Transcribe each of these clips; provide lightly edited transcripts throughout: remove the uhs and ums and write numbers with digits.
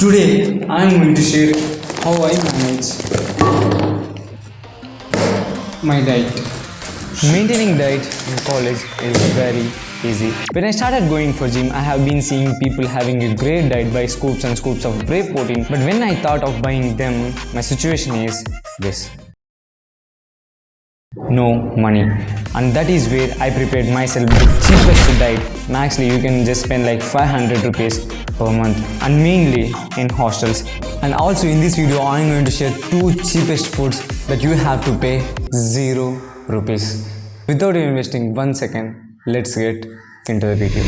Today I am going to share how I manage my diet. Maintaining diet in college is very easy. When I started going for gym, I have been seeing people having a great diet by scoops and scoops of whey protein. But when I thought of buying them, my situation is this. No money. And that is where I prepared myself the cheapest diet. Maxly you can just spend like 500 rupees per month, and mainly in hostels. And also in this video I am going to share 2 cheapest foods that you have to pay 0 rupees. Without investing 1 second, let's get into the video.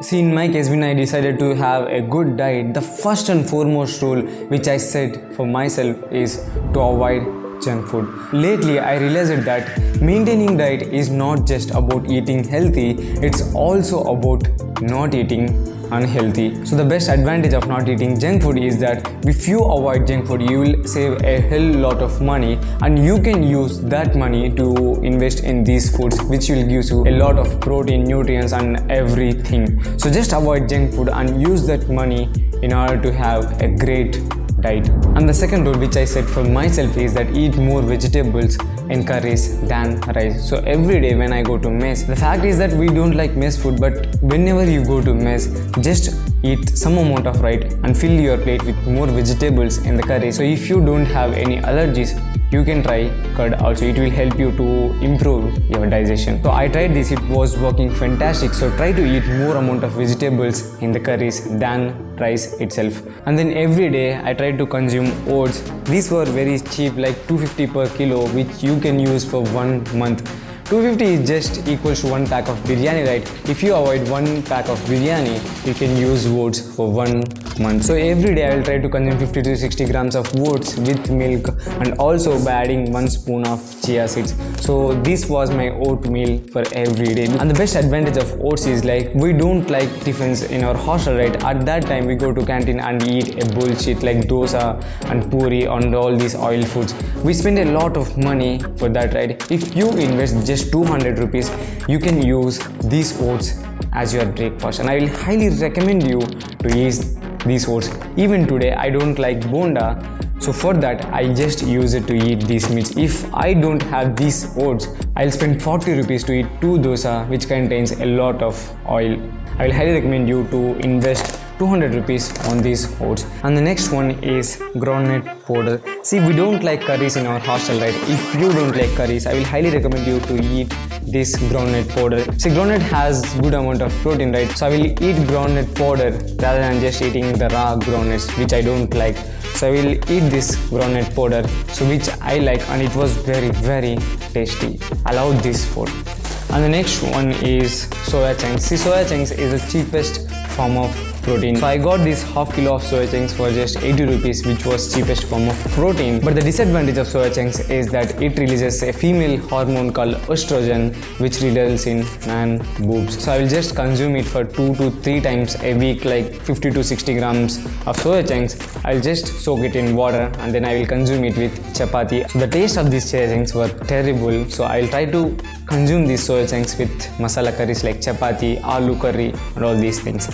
See, in my case, when I decided to have a good diet, the first and foremost rule which I set for myself is to avoid junk food. Lately, I realized that maintaining diet is not just about eating healthy, it's also about not eating unhealthy. So the best advantage of not eating junk food is that if you avoid junk food, you will save a hell lot of money, and you can use that money to invest in these foods which will give you a lot of protein, nutrients and everything. So just avoid junk food and use that money in order to have a great diet. And the second rule which I set for myself is that eat more vegetables and curries than rice. So every day when I go to mess, the fact is that we don't like mess food, but whenever you go to mess, just eat some amount of rice and fill your plate with more vegetables in the curry. So if you don't have any allergies, you can try curd also. It will help you to improve your digestion. So I tried this, it was working fantastic. So try to eat more amount of vegetables in the curries than rice itself. And then every day I tried to consume oats. These were very cheap, like 250 per kilo, which you can use for 1 month. 250 is just equals to 1 pack of biryani, right? If you avoid 1 pack of biryani, you can use oats for 1 month. So every day I will try to consume 50 to 60 grams of oats with milk, and also by adding 1 spoon of chia seeds. So this was my oatmeal for every day. And the best advantage of oats is like we don't like tiffins in our hostel, right? At that time we go to canteen and eat a bullshit like dosa and puri and all these oil foods. We spend a lot of money for that, right? If you invest just 200 rupees, you can use these oats as your breakfast, and I will highly recommend you to use these oats. Even today I don't like bonda, so for that I just use it to eat these meats. If I don't have these oats, I'll spend 40 rupees to eat 2 dosa which contains a lot of oil. I will highly recommend you to invest 200 rupees on these oats. And the next one is groundnut powder. See, we don't like curries in our hostel, right? If you don't like curries, I will highly recommend you to eat this groundnut powder. See, groundnut has good amount of protein, right? So I will eat groundnut powder rather than just eating the raw groundnuts, which I don't like. So I will eat this groundnut powder, so which I like, and it was very tasty. I love this food. And the next one is soya chunks. See, soya chunks is the cheapest form of protein. So I got this half kilo of soya chunks for just 80 rupees, which was cheapest form of protein. But the disadvantage of soya chunks is that it releases a female hormone called estrogen, which results in man boobs. So I will just consume it for 2 to 3 times a week, like 50 to 60 grams of soya chunks. I'll just soak it in water and then I will consume it with chapati. So the taste of these soya chunks were terrible. So I'll try to consume these soya chunks with masala curries like chapati, aloo curry and all these things.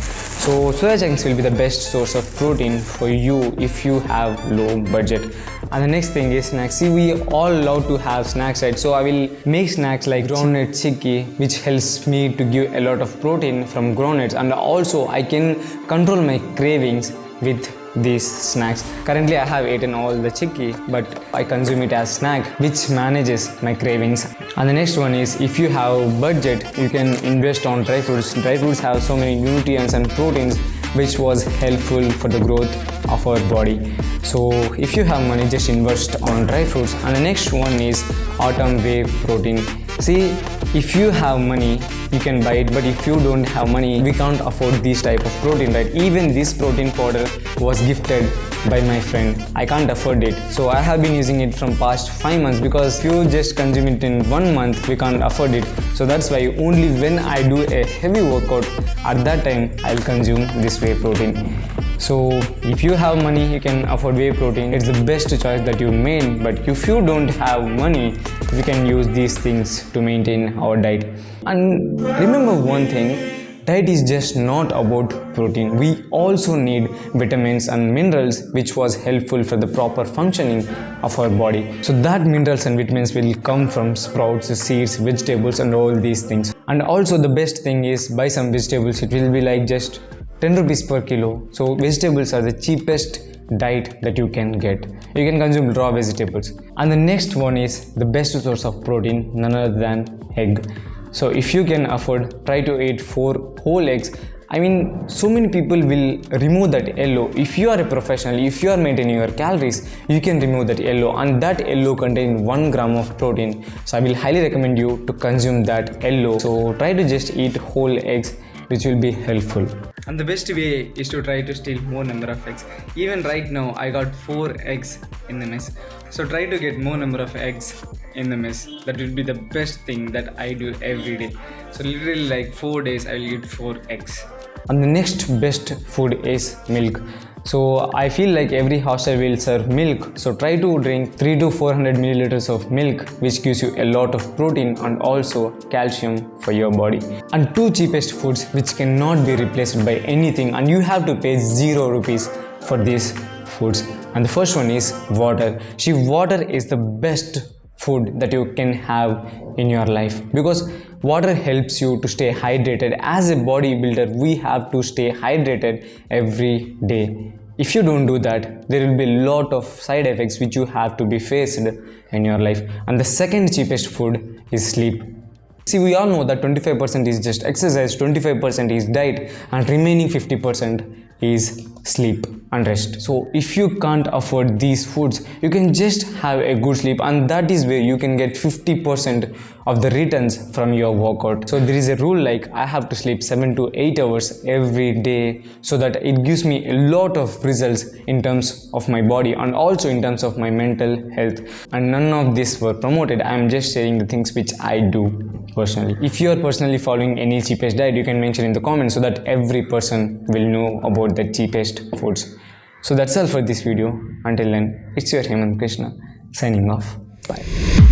So soya chunks will be the best source of protein for you if you have low budget. And the next thing is snacks. See, we all love to have snacks, right? So I will make snacks like groundnut chicky, which helps me to give a lot of protein from groundnuts, and also I can control my cravings with these snacks. Currently I have eaten all the chicky, but I consume it as snack, which manages my cravings. And the next one is, if you have budget, you can invest on dry fruits. Dry fruits have so many nutrients and proteins which was helpful for the growth of our body. So if you have money, just invest on dry fruits. And the next one is autumn whey protein. See, if you have money, you can buy it, but if you don't have money, we can't afford this type of protein, right? Even this protein powder was gifted by my friend. I can't afford it, so I have been using it from past 5 months, because if you just consume it in 1 month, we can't afford it. So that's why only when I do a heavy workout, at that time I'll consume this whey protein. So if you have money, you can afford whey protein. It's the best choice that you made. But if you don't have money, we can use these things to maintain our diet. And remember one thing, diet is just not about protein. We also need vitamins and minerals, which was helpful for the proper functioning of our body. So that minerals and vitamins will come from sprouts, seeds, vegetables and all these things. And also the best thing is buy some vegetables. It will be like just 10 rupees per kilo. So vegetables are the cheapest diet that you can get. You can consume raw vegetables. And the next one is the best source of protein, none other than egg. So if you can afford, try to eat 4 whole eggs. I mean, so many people will remove that yellow. If you are a professional, if you are maintaining your calories, you can remove that yellow, and that yellow contains 1 gram of protein. So I will highly recommend you to consume that yellow. So try to just eat whole eggs, which will be helpful. And the best way is to try to steal more number of eggs. Even right now I got 4 eggs in the mess. So try to get more number of eggs in the mess. That will be the best thing that I do every day. So literally like 4 days I will eat 4 eggs. And the next best food is milk. So I feel like every hostel will serve milk. So try to drink 300 to 400 milliliters of milk, which gives you a lot of protein and also calcium for your body. And 2 cheapest foods which cannot be replaced by anything, and you have to pay 0 rupees for these foods. And the first one is water. See, water is the best food that you can have in your life, because water helps you to stay hydrated. As a bodybuilder, we have to stay hydrated every day. If you don't do that, there will be a lot of side effects which you have to be faced in your life. And the second cheapest food is sleep. See, we all know that 25% is just exercise, 25% is diet, and remaining 50% is sleep and rest. So if you can't afford these foods, you can just have a good sleep, and that is where you can get 50% of the returns from your workout. So there is a rule like I have to sleep 7 to 8 hours every day, so that it gives me a lot of results in terms of my body and also in terms of my mental health. And none of this were promoted. I am just sharing the things which I do personally. If you are personally following any cheapest diet, you can mention in the comments so that every person will know about the cheapest foods. So that's all for this video. Until then, it's your Hemant Krishna signing off. Bye.